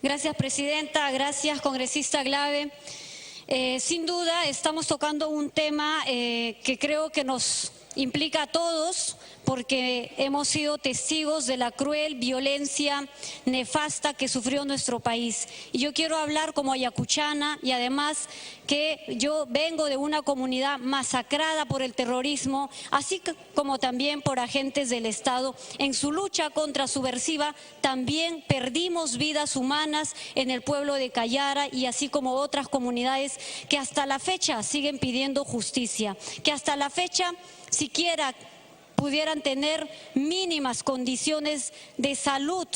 Gracias, presidenta. Gracias, congresista Glave. Sin duda estamos tocando un tema que creo que nos implica a todos, porque hemos sido testigos de la cruel violencia nefasta que sufrió nuestro país. Y yo quiero hablar como ayacuchana y además que yo vengo de una comunidad masacrada por el terrorismo, así como también por agentes del Estado. En su lucha contra subversiva también perdimos vidas humanas en el pueblo de Callara y así como otras comunidades que hasta la fecha siguen pidiendo justicia, que hasta la fecha siquiera pudieran tener mínimas condiciones de salud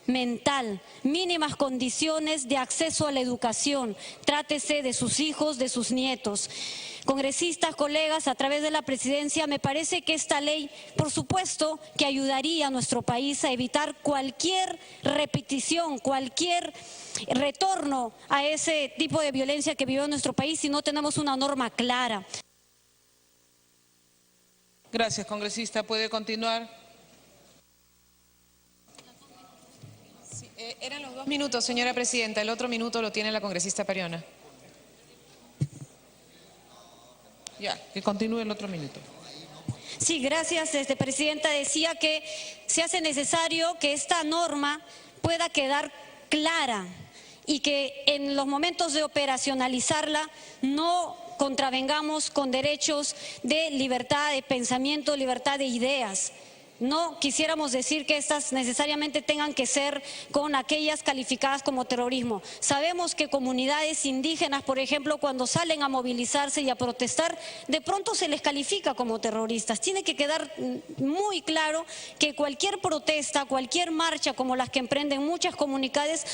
mental, mínimas condiciones de acceso a la educación, trátese de sus hijos, de sus nietos. Congresistas, colegas, a través de la presidencia, me parece que esta ley, por supuesto, que ayudaría a nuestro país a evitar cualquier repetición, cualquier retorno a ese tipo de violencia que vivió nuestro país si no tenemos una norma clara. Gracias, congresista. ¿Puede continuar? Sí, eran los 2 minutos, señora presidenta. El otro minuto lo tiene la congresista Pariona. Ya, que continúe el otro minuto. Sí, gracias, presidenta. Decía que se hace necesario que esta norma pueda quedar clara y que en los momentos de operacionalizarla no contravengamos con derechos de libertad de pensamiento, libertad de ideas. No quisiéramos decir que estas necesariamente tengan que ser con aquellas calificadas como terrorismo. Sabemos que comunidades indígenas, por ejemplo, cuando salen a movilizarse y a protestar, de pronto se les califica como terroristas. Tiene que quedar muy claro que cualquier protesta, cualquier marcha como las que emprenden muchas comunidades,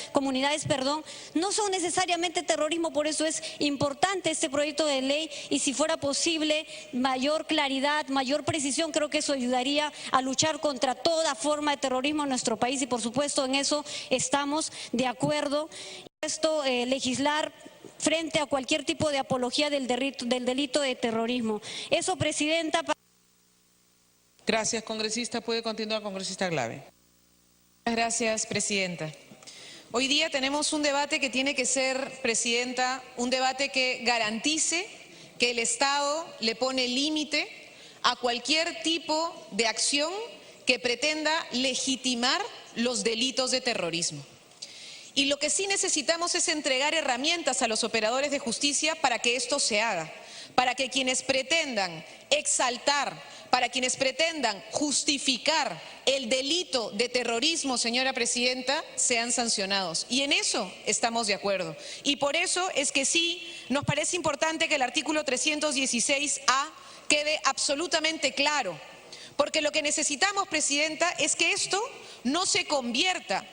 no son necesariamente terrorismo. Por eso es importante este proyecto de ley y si fuera posible mayor claridad, mayor precisión, creo que eso ayudaría a luchar contra toda forma de terrorismo en nuestro país y por supuesto en eso estamos de acuerdo. Esto legislar frente a cualquier tipo de apología del delito de terrorismo. Eso, presidenta. Gracias, congresista. Puede continuar, congresista Glave. Gracias, presidenta. Hoy día tenemos un debate que tiene que ser, presidenta, un debate que garantice que el Estado le pone límite a cualquier tipo de acción que pretenda legitimar los delitos de terrorismo. Y lo que sí necesitamos es entregar herramientas a los operadores de justicia para que esto se haga, para que quienes pretendan exaltar, para quienes pretendan justificar el delito de terrorismo, señora presidenta, sean sancionados. Y en eso estamos de acuerdo. Y por eso es que sí nos parece importante que el artículo 316A quede absolutamente claro, porque lo que necesitamos, presidenta, es que esto no se convierta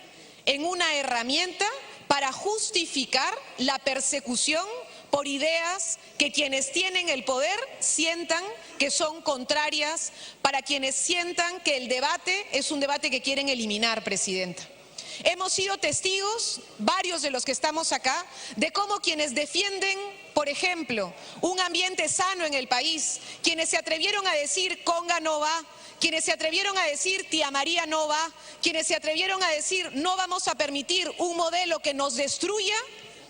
en una herramienta para justificar la persecución por ideas que quienes tienen el poder sientan que son contrarias, para quienes sientan que el debate es un debate que quieren eliminar, presidenta. Hemos sido testigos, varios de los que estamos acá, de cómo quienes defienden, por ejemplo, un ambiente sano en el país, quienes se atrevieron a decir Conga no va, quienes se atrevieron a decir Tía María no va, quienes se atrevieron a decir no vamos a permitir un modelo que nos destruya,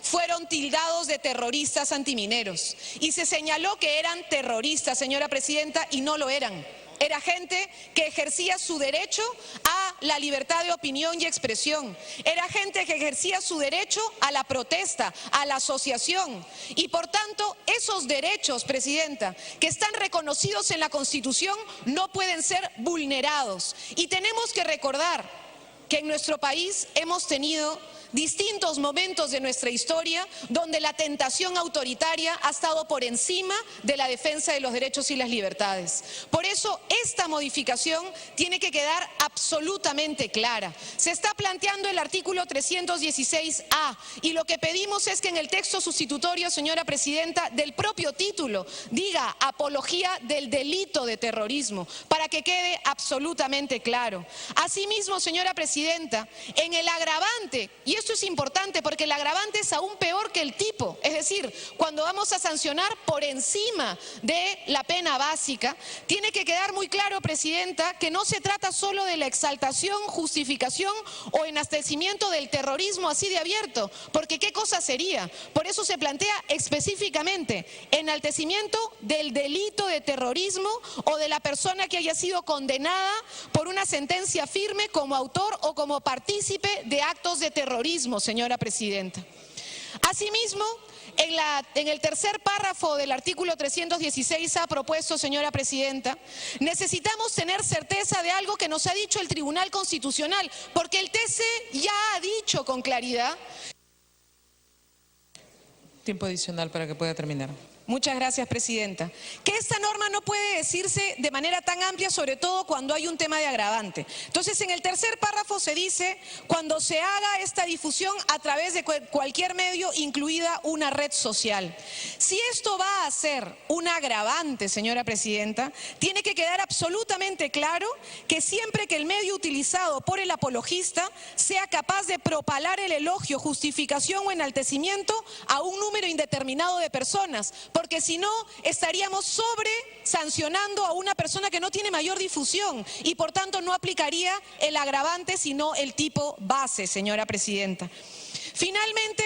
fueron tildados de terroristas antimineros. Y se señaló que eran terroristas, señora presidenta, y no lo eran. Era gente que ejercía su derecho a la libertad de opinión y expresión. Era gente que ejercía su derecho a la protesta, a la asociación. Y por tanto, esos derechos, presidenta, que están reconocidos en la Constitución, no pueden ser vulnerados. Y tenemos que recordar que en nuestro país hemos tenido distintos momentos de nuestra historia donde la tentación autoritaria ha estado por encima de la defensa de los derechos y las libertades. Por eso esta modificación tiene que quedar absolutamente clara. Se está planteando el artículo 316A y lo que pedimos es que en el texto sustitutorio, señora presidenta, del propio título diga apología del delito de terrorismo, para que quede absolutamente claro. Asimismo, señora presidenta, en el agravante, y esto es es importante porque el agravante es aún peor que el tipo. Es decir, cuando vamos a sancionar por encima de la pena básica, tiene que quedar muy claro, Presidenta, que no se trata solo de la exaltación, justificación o enaltecimiento del terrorismo así de abierto, porque ¿qué cosa sería? Por eso se plantea específicamente enaltecimiento del delito de terrorismo o de la persona que haya sido condenada por una sentencia firme como autor o como partícipe de actos de terrorismo, señora Presidenta. Asimismo, en el tercer párrafo del artículo 316 ha propuesto, señora Presidenta, necesitamos tener certeza de algo que nos ha dicho el Tribunal Constitucional, porque el TC ya ha dicho con claridad. Tiempo adicional para que pueda terminar. Muchas gracias, Presidenta. Que esta norma no puede decirse de manera tan amplia, sobre todo cuando hay un tema de agravante. Entonces, en el tercer párrafo se dice, cuando se haga esta difusión a través de cualquier medio, incluida una red social. Si esto va a ser un agravante, señora Presidenta, tiene que quedar absolutamente claro que siempre que el medio utilizado por el apologista sea capaz de propalar el elogio, justificación o enaltecimiento a un número indeterminado de personas, porque si no estaríamos sobre sancionando a una persona que no tiene mayor difusión y por tanto no aplicaría el agravante sino el tipo base, señora Presidenta. Finalmente,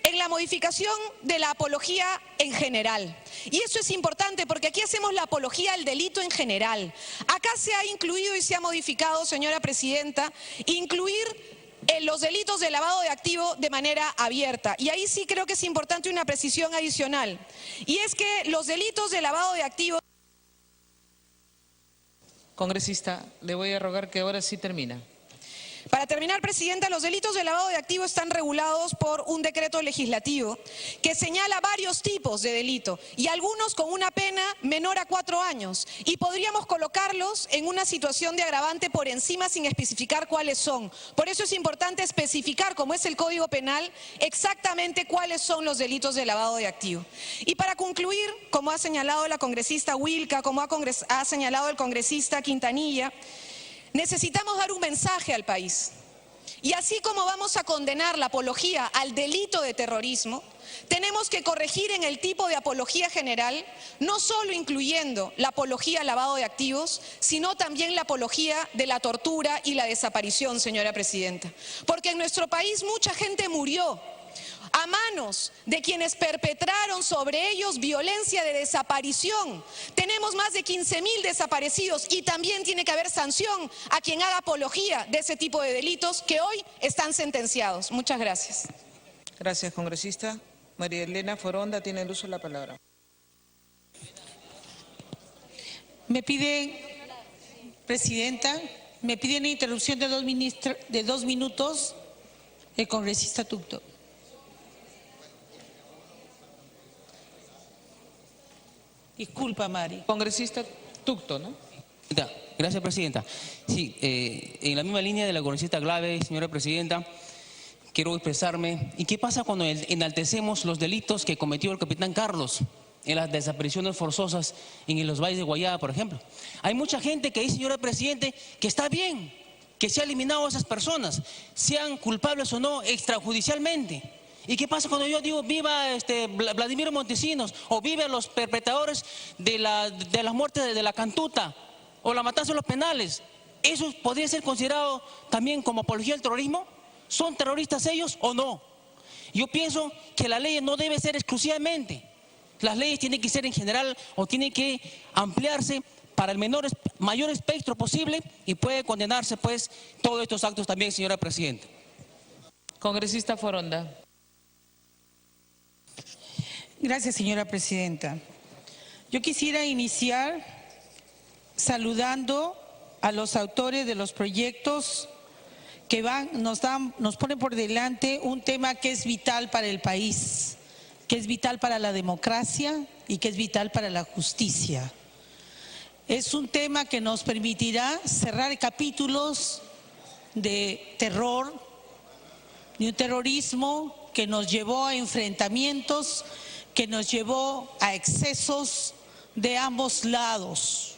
en la modificación de la apología en general. Y eso es importante porque aquí hacemos la apología al delito en general. Acá se ha incluido y se ha modificado, señora Presidenta, incluir los delitos de lavado de activo de manera abierta. Y ahí sí creo que es importante una precisión adicional. Y es que los delitos de lavado de activos... Congresista, le voy a rogar que ahora sí termina. Para terminar, Presidenta, los delitos de lavado de activos están regulados por un decreto legislativo que señala varios tipos de delito y algunos con una pena menor a 4 años. Y podríamos colocarlos en una situación de agravante por encima sin especificar cuáles son. Por eso es importante especificar, como es el Código Penal, exactamente cuáles son los delitos de lavado de activos. Y para concluir, como ha señalado la congresista Wilca, como ha señalado el congresista Quintanilla, necesitamos dar un mensaje al país. Y así como vamos a condenar la apología al delito de terrorismo, tenemos que corregir en el tipo de apología general, no solo incluyendo la apología al lavado de activos, sino también la apología de la tortura y la desaparición, señora Presidenta. Porque en nuestro país mucha gente murió a manos de quienes perpetraron sobre ellos violencia de desaparición. Tenemos más de 15.000 desaparecidos y también tiene que haber sanción a quien haga apología de ese tipo de delitos que hoy están sentenciados. Muchas gracias. Gracias, congresista. María Elena Foronda tiene el uso de la palabra. Me piden, Presidenta, me piden una interrupción de 2 minutos el congresista Tucto. Disculpa, Mari. Congresista Tucto, ¿no? Gracias, Presidenta. Sí, en la misma línea de la congresista Glave, señora Presidenta, quiero expresarme. ¿Y qué pasa cuando enaltecemos los delitos que cometió el capitán Carlos en las desapariciones forzosas en los valles de Guayaba, por ejemplo? Hay mucha gente que dice, señora Presidente, que está bien que se ha eliminado a esas personas, sean culpables o no extrajudicialmente. ¿Y qué pasa cuando yo digo viva Vladimiro Montesinos o viva los perpetradores de las muertes de la Cantuta o la matanza de los penales? ¿Eso podría ser considerado también como apología al terrorismo? ¿Son terroristas ellos o no? Yo pienso que la ley no debe ser exclusivamente. Las leyes tienen que ser en general o tienen que ampliarse para el mayor espectro posible y puede condenarse pues todos estos actos también, señora Presidenta. Congresista Foronda. Gracias, señora Presidenta. Yo quisiera iniciar saludando a los autores de los proyectos que nos ponen por delante un tema que es vital para el país, que es vital para la democracia y que es vital para la justicia. Es un tema que nos permitirá cerrar capítulos de terror, de un terrorismo que nos llevó a enfrentamientos, que nos llevó a excesos de ambos lados.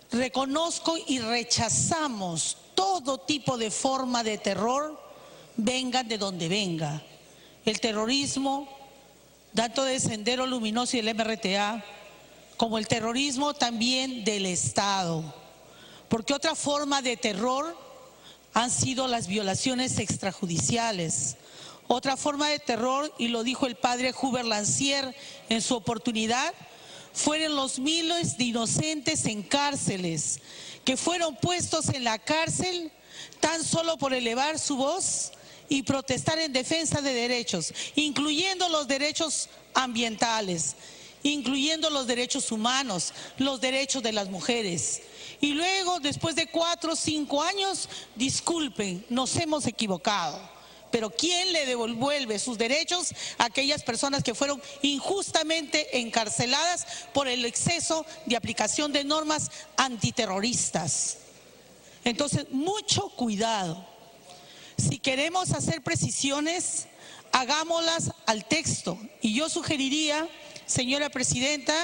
Reconozco y rechazamos todo tipo de forma de terror vengan de donde venga. El terrorismo, tanto de Sendero Luminoso y el MRTA, como el terrorismo también del Estado. Porque otra forma de terror han sido las violaciones extrajudiciales. Otra forma de terror, y lo dijo el padre Hubert Lancier en su oportunidad, fueron los miles de inocentes en cárceles, que fueron puestos en la cárcel tan solo por elevar su voz y protestar en defensa de derechos, incluyendo los derechos ambientales, incluyendo los derechos humanos, los derechos de las mujeres. Y luego, después de 4 o 5 años, disculpen, nos hemos equivocado. Pero ¿quién le devuelve sus derechos a aquellas personas que fueron injustamente encarceladas por el exceso de aplicación de normas antiterroristas? Entonces, mucho cuidado. Si queremos hacer precisiones, hagámoslas al texto. Y yo sugeriría, señora presidenta,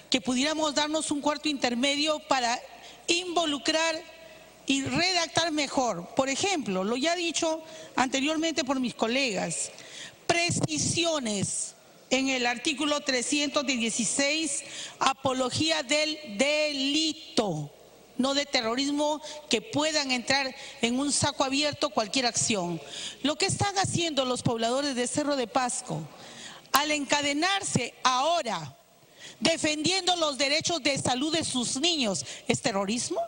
que pudiéramos darnos un cuarto intermedio para involucrar y redactar mejor. Por ejemplo, lo ya dicho anteriormente por mis colegas, precisiones en el artículo 316, apología del delito, no de terrorismo, que puedan entrar en un saco abierto cualquier acción. Lo que están haciendo los pobladores de Cerro de Pasco, al encadenarse ahora defendiendo los derechos de salud de sus niños, ¿es terrorismo?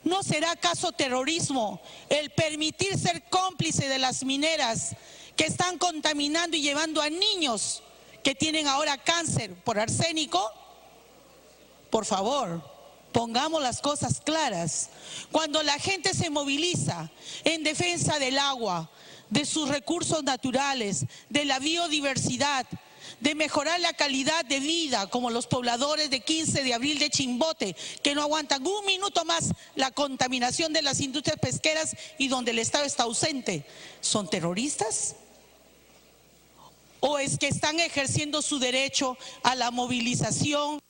¿No será acaso terrorismo el permitir ser cómplice de las mineras que están contaminando y llevando a niños que tienen ahora cáncer por arsénico? Por favor, pongamos las cosas claras. Cuando la gente se moviliza en defensa del agua, de sus recursos naturales, de la biodiversidad, de mejorar la calidad de vida, como los pobladores de 15 de abril de Chimbote, que no aguantan un minuto más la contaminación de las industrias pesqueras y donde el Estado está ausente, ¿son terroristas? ¿O es que están ejerciendo su derecho a la movilización?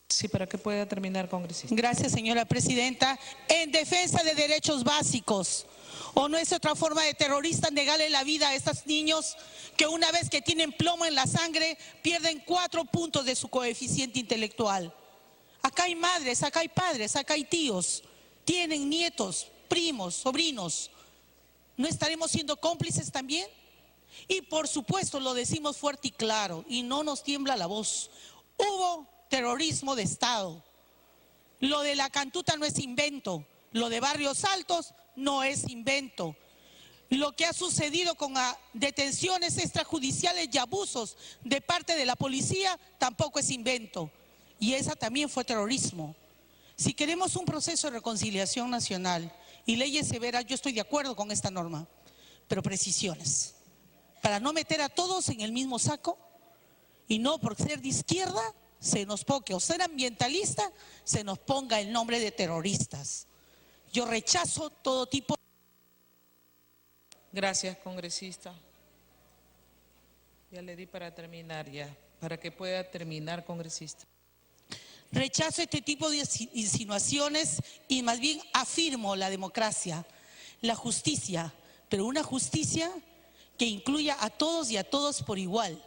Sí, para que pueda terminar, congresista. Gracias, señora presidenta. En defensa de derechos básicos. ¿O no es otra forma de terrorista negarle la vida a estos niños que una vez que tienen plomo en la sangre pierden 4 puntos de su coeficiente intelectual? Acá hay madres, acá hay padres, acá hay tíos, tienen nietos, primos, sobrinos. ¿No estaremos siendo cómplices también? Y por supuesto lo decimos fuerte y claro y no nos tiembla la voz. Hubo terrorismo de Estado. Lo de la Cantuta no es invento. Lo de Barrios Altos no es invento. Lo que ha sucedido con detenciones extrajudiciales y abusos de parte de la policía tampoco es invento. Y esa también fue terrorismo. Si queremos un proceso de reconciliación nacional y leyes severas, yo estoy de acuerdo con esta norma, pero precisiones. Para no meter a todos en el mismo saco y no por ser de izquierda se nos ponga, o ser ambientalista, se nos ponga el nombre de terroristas. Yo rechazo todo tipo. Gracias, congresista. Ya le di para terminar ya, para que pueda terminar, congresista. Rechazo este tipo de insinuaciones y más bien afirmo la democracia, la justicia, pero una justicia que incluya a todos y a todos por igual,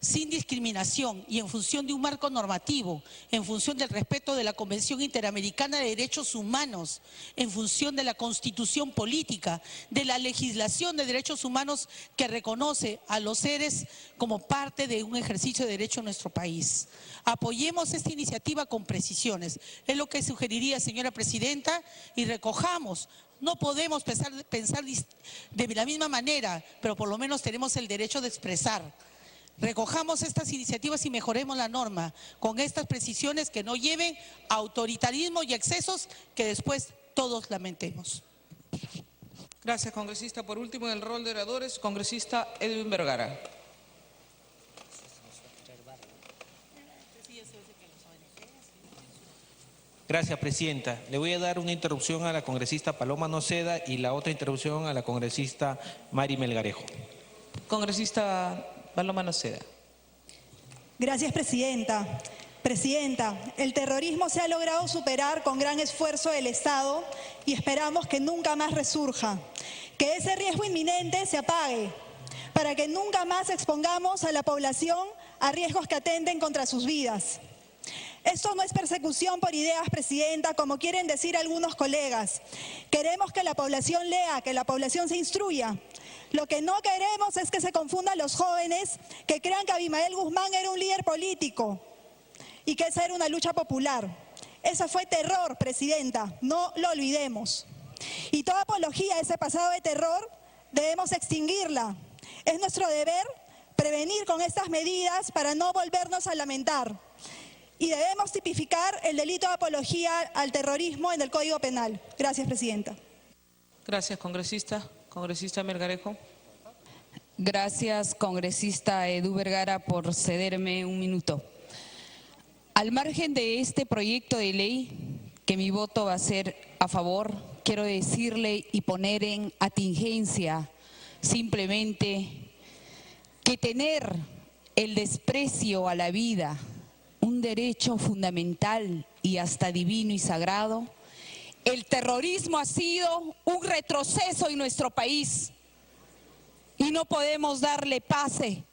sin discriminación y en función de un marco normativo, en función del respeto de la Convención Interamericana de Derechos Humanos, en función de la Constitución Política, de la legislación de derechos humanos que reconoce a los seres como parte de un ejercicio de derecho en nuestro país. Apoyemos esta iniciativa con precisiones. Es lo que sugeriría, señora presidenta, y recojamos. No podemos pensar de la misma manera, pero por lo menos tenemos el derecho de expresar. Recojamos estas iniciativas y mejoremos la norma con estas precisiones que no lleven a autoritarismo y excesos que después todos lamentemos. Gracias, congresista. Por último, en el rol de oradores, congresista Edwin Vergara. Gracias, presidenta. Le voy a dar una interrupción a la congresista Paloma Noceda y la otra interrupción a la congresista Mari Melgarejo. Congresista Paloma Noceda. Gracias, presidenta. Presidenta, el terrorismo se ha logrado superar con gran esfuerzo del Estado y esperamos que nunca más resurja, que ese riesgo inminente se apague, para que nunca más expongamos a la población a riesgos que atenten contra sus vidas. Esto no es persecución por ideas, Presidenta, como quieren decir algunos colegas. Queremos que la población lea, que la población se instruya. Lo que no queremos es que se confundan los jóvenes que crean que Abimael Guzmán era un líder político y que esa era una lucha popular. Ese fue terror, Presidenta, no lo olvidemos. Y toda apología a ese pasado de terror debemos extinguirla. Es nuestro deber prevenir con estas medidas para no volvernos a lamentar. Y debemos tipificar el delito de apología al terrorismo en el Código Penal. Gracias, Presidenta. Gracias, congresista. Congresista Melgarejo. Gracias, congresista Edu Vergara, por cederme un minuto. Al margen de este proyecto de ley, que mi voto va a ser a favor, quiero decirle y poner en atingencia simplemente que tener el desprecio a la vida, un derecho fundamental y hasta divino y sagrado, el terrorismo ha sido un retroceso en nuestro país y no podemos darle pase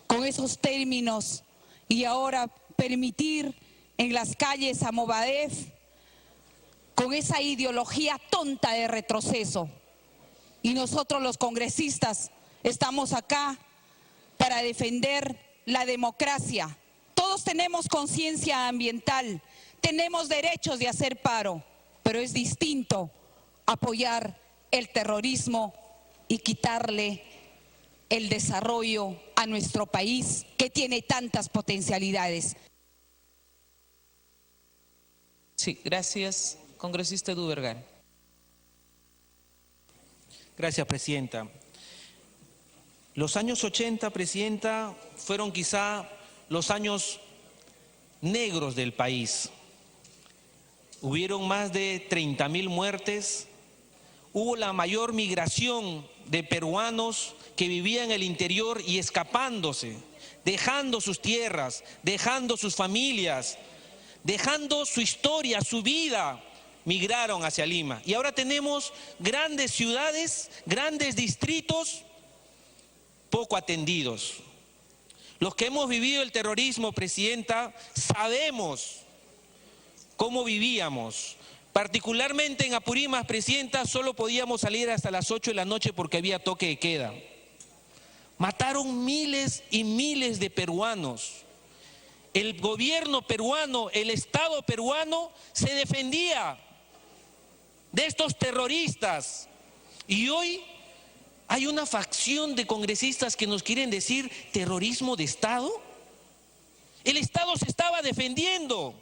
con esos términos y ahora permitir en las calles a Movadef con esa ideología tonta de retroceso. Y nosotros los congresistas estamos acá para defender la democracia. Todos tenemos conciencia ambiental, tenemos derechos de hacer paro, pero es distinto apoyar el terrorismo y quitarle el desarrollo a nuestro país que tiene tantas potencialidades. Sí, gracias. Congresista Edu Vergara. Gracias, Presidenta. Los años 80, Presidenta, fueron quizá los años negros del país. Hubieron más de 30.000 muertes, hubo la mayor migración de peruanos que vivían en el interior y escapándose, dejando sus tierras, dejando sus familias, dejando su historia, su vida, migraron hacia Lima. Y ahora tenemos grandes ciudades, grandes distritos poco atendidos. Los que hemos vivido el terrorismo, Presidenta, sabemos cómo vivíamos. Particularmente en Apurímac, Presidenta, solo podíamos salir hasta las 8 de la noche porque había toque de queda. Mataron miles y miles de peruanos. El gobierno peruano, el Estado peruano se defendía de estos terroristas. Y hoy hay una facción de congresistas que nos quieren decir terrorismo de Estado. El Estado se estaba defendiendo.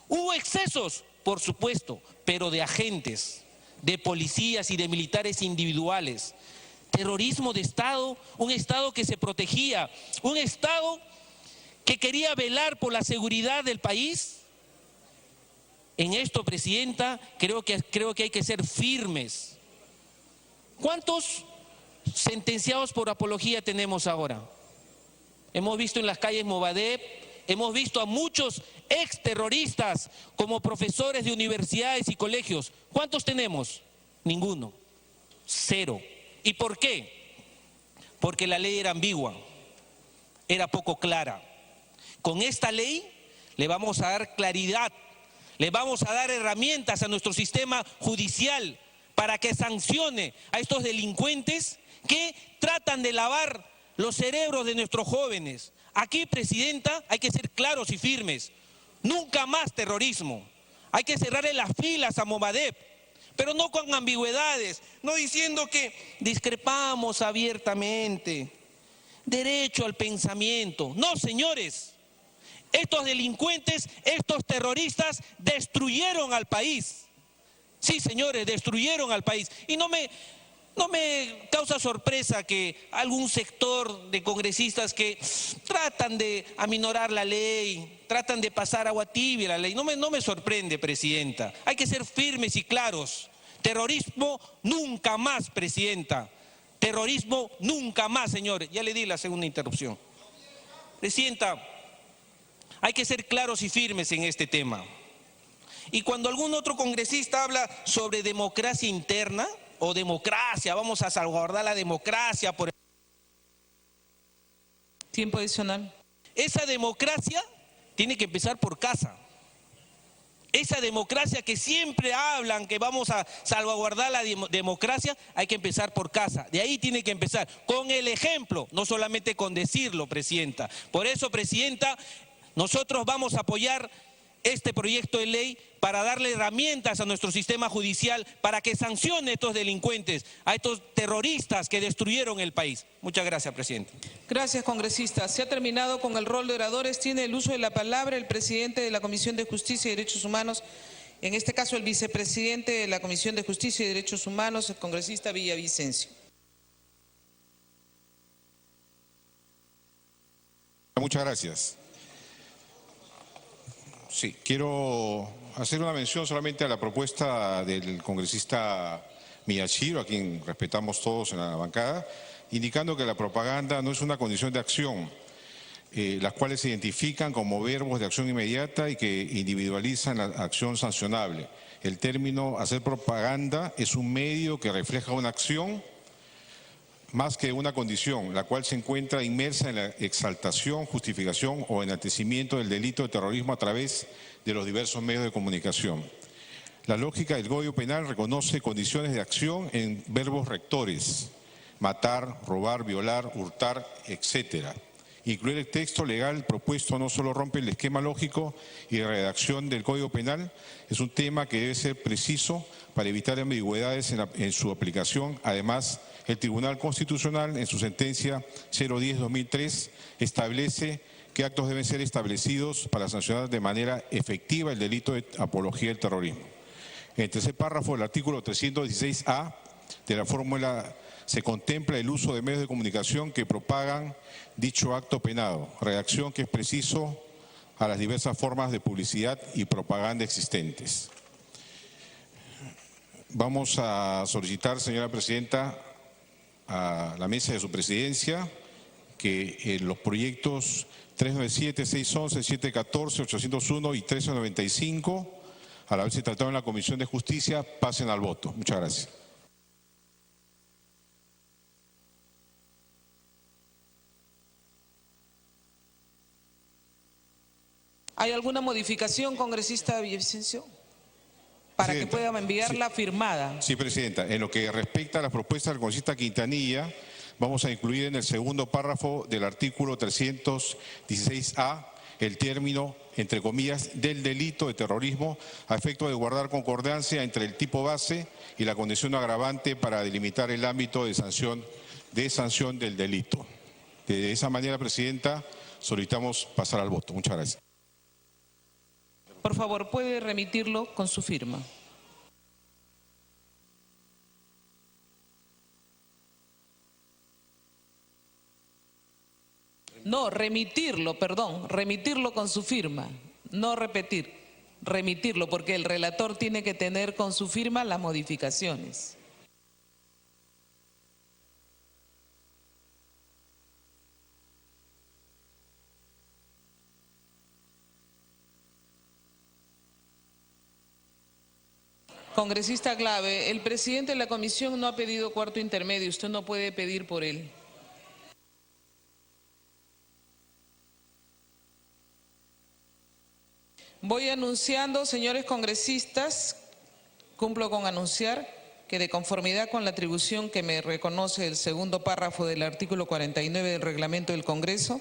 Hubo excesos, por supuesto, pero de agentes, de policías y de militares individuales. Terrorismo de Estado, un Estado que se protegía, un Estado que quería velar por la seguridad del país. En esto, Presidenta, creo que hay que ser firmes. ¿Cuántos sentenciados por apología tenemos ahora? Hemos visto en las calles Movadef, hemos visto a muchos exterroristas como profesores de universidades y colegios. ¿Cuántos tenemos? Ninguno. Cero. ¿Y por qué? Porque la ley era ambigua, era poco clara. Con esta ley le vamos a dar claridad, le vamos a dar herramientas a nuestro sistema judicial para que sancione a estos delincuentes que tratan de lavar los cerebros de nuestros jóvenes. Aquí, Presidenta, hay que ser claros y firmes. Nunca más terrorismo. Hay que cerrarle las filas a Movadef, pero no con ambigüedades, no diciendo que discrepamos abiertamente. Derecho al pensamiento. No, señores. Estos delincuentes, estos terroristas destruyeron al país. Sí, señores, destruyeron al país. Y no me causa sorpresa que algún sector de congresistas que tratan de aminorar la ley, tratan de pasar agua tibia a la ley. No me sorprende, Presidenta. Hay que ser firmes y claros. Terrorismo nunca más, Presidenta. Terrorismo nunca más, señores. Ya le di la segunda interrupción. Presidenta, hay que ser claros y firmes en este tema. Y cuando algún otro congresista habla sobre democracia interna o democracia, vamos a salvaguardar la democracia por... Tiempo adicional. Esa democracia tiene que empezar por casa. Esa democracia que siempre hablan que vamos a salvaguardar la democracia, hay que empezar por casa. De ahí tiene que empezar, con el ejemplo, no solamente con decirlo, Presidenta. Por eso, Presidenta, nosotros vamos a apoyar este proyecto de ley para darle herramientas a nuestro sistema judicial para que sancione a estos delincuentes, a estos terroristas que destruyeron el país. Muchas gracias, Presidente. Gracias, congresista. Se ha terminado con el rol de oradores. Tiene el uso de la palabra el presidente de la Comisión de Justicia y Derechos Humanos, en este caso el vicepresidente de la Comisión de Justicia y Derechos Humanos, el congresista Villavicencio. Muchas gracias. Sí, quiero hacer una mención solamente a la propuesta del congresista Miyashiro, a quien respetamos todos en la bancada, indicando que la propaganda no es una condición de acción, las cuales se identifican como verbos de acción inmediata y que individualizan la acción sancionable. El término hacer propaganda es un medio que refleja una acción más que una condición, la cual se encuentra inmersa en la exaltación, justificación o enaltecimiento del delito de terrorismo a través de los diversos medios de comunicación. La lógica del Código Penal reconoce condiciones de acción en verbos rectores: matar, robar, violar, hurtar, etcétera. Incluir el texto legal propuesto no solo rompe el esquema lógico y de redacción del Código Penal, es un tema que debe ser preciso para evitar ambigüedades en su aplicación. Además, el Tribunal Constitucional, en su sentencia 010-2003, establece qué actos deben ser establecidos para sancionar de manera efectiva el delito de apología del terrorismo. En el tercer párrafo del artículo 316A de la fórmula se contempla el uso de medios de comunicación que propagan dicho acto penado, redacción que es preciso a las diversas formas de publicidad y propaganda existentes. Vamos a solicitar, señora Presidenta, a la mesa de su presidencia que los proyectos 397, 611, 714, 801 y 1395, al haberse tratado en la Comisión de Justicia, pasen al voto. Muchas gracias. ¿Hay alguna modificación, congresista Villavicencio? Para que puedan enviarla firmada. Sí, Presidenta. En lo que respecta a las propuestas del congresista Quintanilla, vamos a incluir en el segundo párrafo del artículo 316A el término, entre comillas, del delito de terrorismo, a efecto de guardar concordancia entre el tipo base y la condición agravante para delimitar el ámbito de sanción del delito. De esa manera, Presidenta, solicitamos pasar al voto. Muchas gracias. Por favor, puede remitirlo con su firma. No, remitirlo, perdón, remitirlo con su firma, no repetir, remitirlo, porque el relator tiene que tener con su firma las modificaciones. Congresista Glave, el presidente de la comisión no ha pedido cuarto intermedio, usted no puede pedir por él. Voy anunciando, señores congresistas, cumplo con anunciar que de conformidad con la atribución que me reconoce el segundo párrafo del artículo 49 del reglamento del Congreso,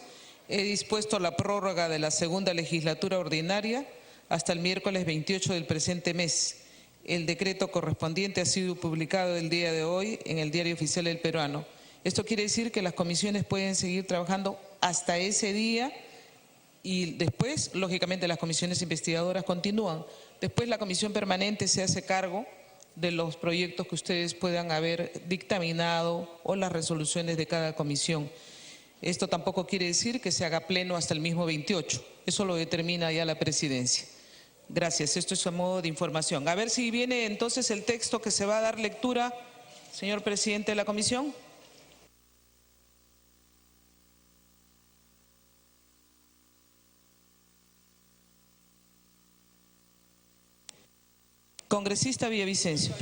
he dispuesto la prórroga de la segunda legislatura ordinaria hasta el miércoles 28 del presente mes. El decreto correspondiente ha sido publicado el día de hoy en el Diario Oficial del Peruano. Esto quiere decir que las comisiones pueden seguir trabajando hasta ese día y después, lógicamente, las comisiones investigadoras continúan. Después la comisión permanente se hace cargo de los proyectos que ustedes puedan haber dictaminado o las resoluciones de cada comisión. Esto tampoco quiere decir que se haga pleno hasta el mismo 28. Eso lo determina ya la presidencia. Gracias, esto es a modo de información. A ver si viene entonces el texto que se va a dar lectura, señor presidente de la comisión. Congresista Villavicencio,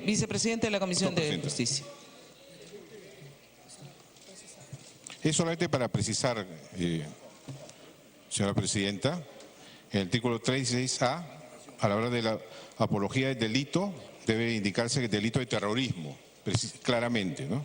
vicepresidente de la Comisión de Justicia. Es solamente para precisar, señora presidenta, en el artículo 316A, a la hora de la apología del delito, debe indicarse que delito de terrorismo, claramente, ¿no?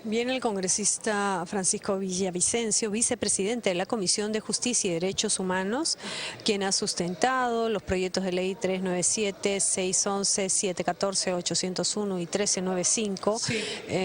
Viene el congresista Francisco Villavicencio, vicepresidente de la Comisión de Justicia y Derechos Humanos, quien ha sustentado los proyectos de ley 397, 611, 714, 801 y 1395. Sí,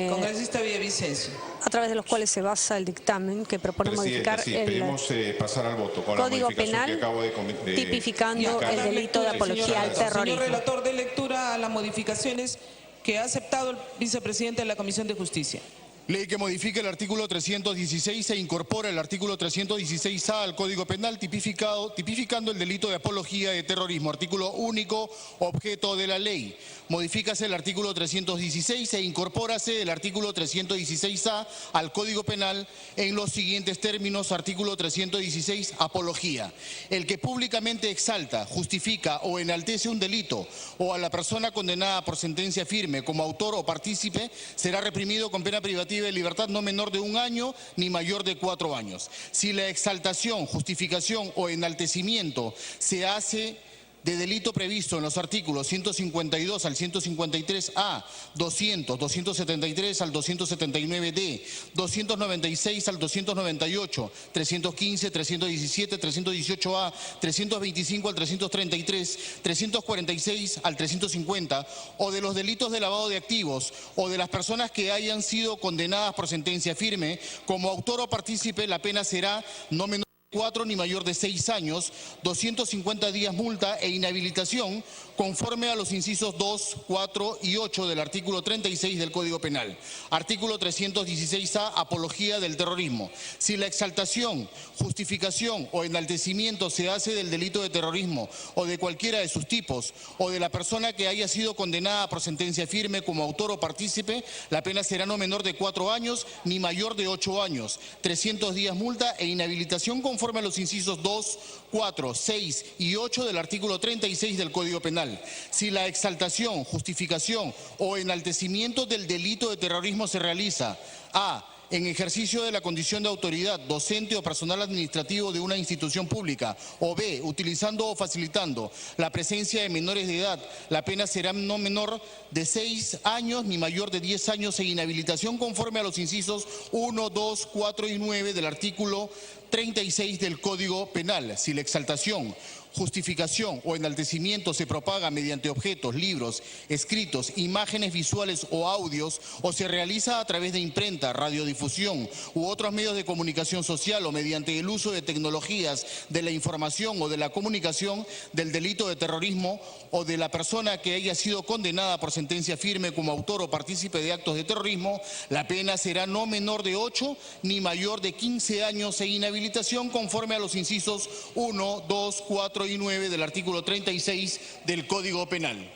congresista Villavicencio. A través de los cuales se basa el dictamen que propone modificar sí, el pedimos pasar al voto con Código la modificación Penal, que acabo de tipificando el delito de apología al terrorismo. Señor relator, de lectura a las modificaciones que ha aceptado el vicepresidente de la Comisión de Justicia. Ley que modifica el artículo 316 e incorpora el artículo 316A al Código Penal tipificando el delito de apología de terrorismo. Artículo único, objeto de la ley. Modifícase el artículo 316 e incorpórase el artículo 316A al Código Penal en los siguientes términos. Artículo 316, apología. El que públicamente exalta, justifica o enaltece un delito o a la persona condenada por sentencia firme como autor o partícipe será reprimido con pena privativa de libertad no menor de 1 año ni mayor de 4 años. Si la exaltación, justificación o enaltecimiento se hace de delito previsto en los artículos 152 al 153A, 200, 273 al 279D, 296 al 298, 315, 317, 318A, 325 al 333, 346 al 350, o de los delitos de lavado de activos, o de las personas que hayan sido condenadas por sentencia firme, como autor o partícipe, la pena será no menor 4 ni mayor de 6 años, 250 días multa e inhabilitación conforme a los incisos 2, 4 y 8 del artículo 36 del Código Penal. Artículo 316A, apología del terrorismo. Si la exaltación, justificación o enaltecimiento se hace del delito de terrorismo o de cualquiera de sus tipos o de la persona que haya sido condenada por sentencia firme como autor o partícipe, la pena será no menor de 4 años ni mayor de 8 años, 300 días multa e inhabilitación conforme a los incisos 2, 4, 6 y 8 del artículo 36 del Código Penal. Si la exaltación, justificación o enaltecimiento del delito de terrorismo se realiza a en ejercicio de la condición de autoridad, docente o personal administrativo de una institución pública, o B, utilizando o facilitando la presencia de menores de edad, la pena será no menor de 6 años ni mayor de 10 años e inhabilitación conforme a los incisos 1, 2, 4 y 9 del artículo 36 del Código Penal. Si la exaltación, justificación o enaltecimiento se propaga mediante objetos, libros, escritos, imágenes visuales o audios, o se realiza a través de imprenta, radiodifusión u otros medios de comunicación social o mediante el uso de tecnologías de la información o de la comunicación del delito de terrorismo o de la persona que haya sido condenada por sentencia firme como autor o partícipe de actos de terrorismo, la pena será no menor de 8 ni mayor de 15 años e inhabilitación conforme a los incisos 1, 2, 4 y 9 del artículo 36 del Código Penal.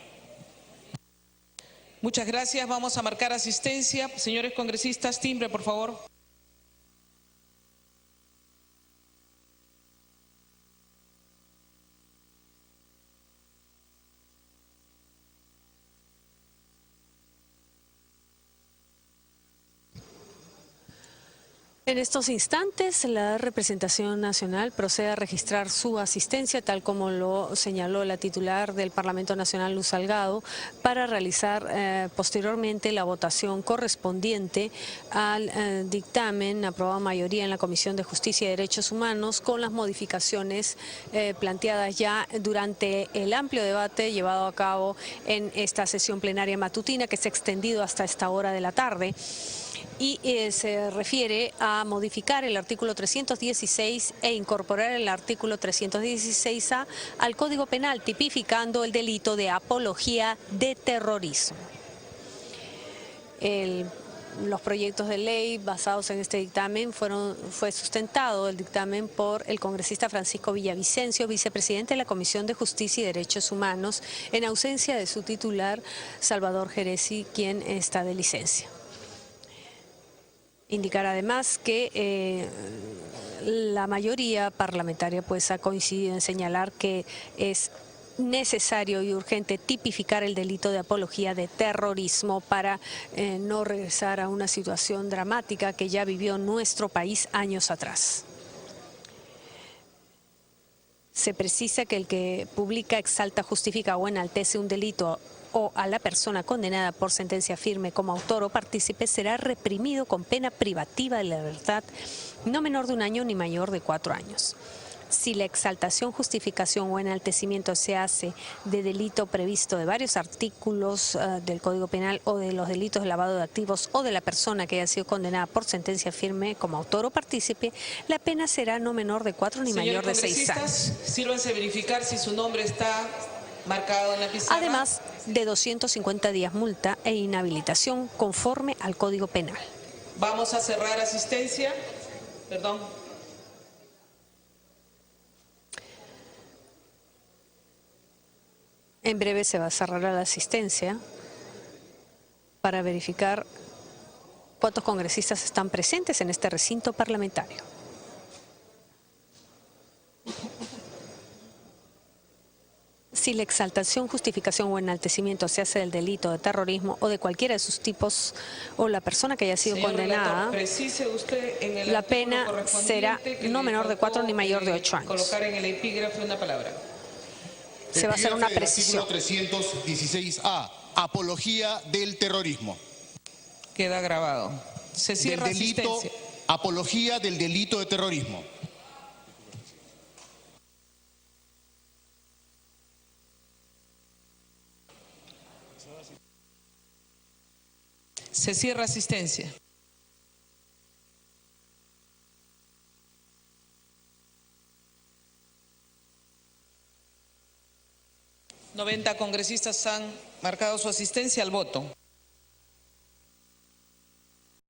Muchas gracias. Vamos a marcar asistencia. Señores congresistas, timbre, por favor. En estos instantes, la representación nacional procede a registrar su asistencia, tal como lo señaló la titular del Parlamento Nacional, Luz Salgado, para realizar posteriormente la votación correspondiente al dictamen aprobado a mayoría en la Comisión de Justicia y Derechos Humanos, con las modificaciones planteadas ya durante el amplio debate llevado a cabo en esta sesión plenaria matutina, que se ha extendido hasta esta hora de la tarde. Y se refiere a modificar el artículo 316 e incorporar el artículo 316A al Código Penal, tipificando el delito de apología de terrorismo. El los proyectos de ley basados en este dictamen fue sustentado el dictamen por el congresista Francisco Villavicencio, vicepresidente de la Comisión de Justicia y Derechos Humanos, en ausencia de su titular, Salvador Geresi, quien está de licencia. Indicar además que la mayoría parlamentaria pues ha coincidido en señalar que es necesario y urgente tipificar el delito de apología de terrorismo para no regresar a una situación dramática que ya vivió nuestro país años atrás. Se precisa que el que publica, exalta, justifica o enaltece un delito o a la persona condenada por sentencia firme como autor o partícipe será reprimido con pena privativa de la libertad no menor de 1 año ni mayor de 4 años. Si la exaltación, justificación o enaltecimiento se hace de delito previsto de varios artículos del Código Penal o de los delitos de lavado de activos o de la persona que haya sido condenada por sentencia firme como autor o partícipe, la pena será no menor de 4 ni mayor de 6 años. Sírvanse verificar si su nombre está marcado en la pizarra. Además de 250 días multa e inhabilitación conforme al Código Penal. Vamos a cerrar asistencia. Perdón. En breve se va a cerrar la asistencia para verificar cuántos congresistas están presentes en este recinto parlamentario. Si la exaltación, justificación o enaltecimiento se hace del delito de terrorismo o de cualquiera de sus tipos o la persona que haya sido condenada, precise usted en el la pena será no menor de 4 ni mayor de 8 años. Colocar en el epígrafe una palabra. Se va a hacer una precisión. Artículo 316A, apología del terrorismo. Queda grabado. Se cierra asistencia. Apología del delito de terrorismo. Se cierra asistencia. $90 congresistas han marcado su asistencia al voto.